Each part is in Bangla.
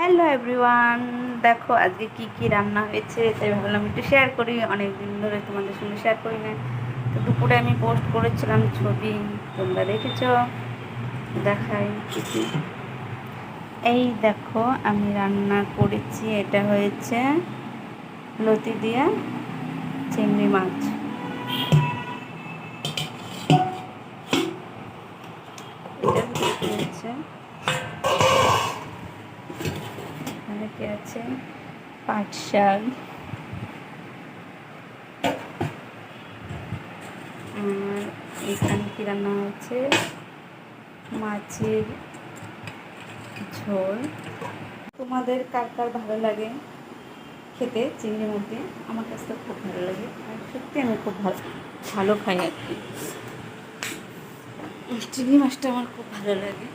হ্যালো এভরিওয়ান, দেখো আজকে কি কি রান্না হয়েছে তাই ভাবলাম একটু শেয়ার করি। অনেক দিন ধরে তোমাদের সঙ্গে শেয়ার করি না। তো দুপুরে আমি পোস্ট করেছিলাম ছবি, তোমরা দেখেছো? দেখাই কিছু। এই দেখো আমি রান্না করেছি, এটা হয়েছে লতি দিয়া চিংড়ি মাছ। এটা হয়েছে এখানে কি আছে, পাট শাক, আর এখানে কি রান্না হয়েছে, মাছের ঝোল। তোমাদের কার কার ভালো লাগে খেতে চিংড়ি মাছ দিয়ে? আমার কাছে তো খুব ভালো লাগে, আর সত্যি আমি খুব ভালো ভালো খাই আর কি। চিংড়ি মাছটা আমার খুব ভালো লাগে।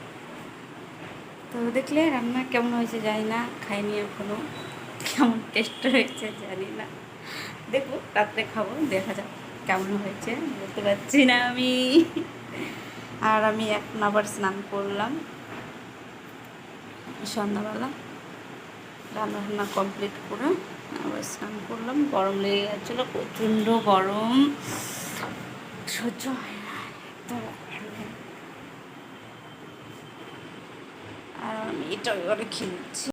তো দেখলে রান্না কেমন হয়েছে জানি না, খাইনি এখনও, কেমন টেস্ট হয়েছে জানি না। দেখো রাত্রে খাবো, দেখা যাক কেমন হয়েছে, বলতে পারছি না আমি। আর আমি এখন আবার স্নান করলাম সন্ধ্যাবেলা, রান্না কমপ্লিট করে আবার স্নান করলাম। গরম লেগে গেছিলো, প্রচণ্ড গরম, সহ্য হয় না একদম। আর আমি এটা এবারে খেয়ে নিচ্ছি।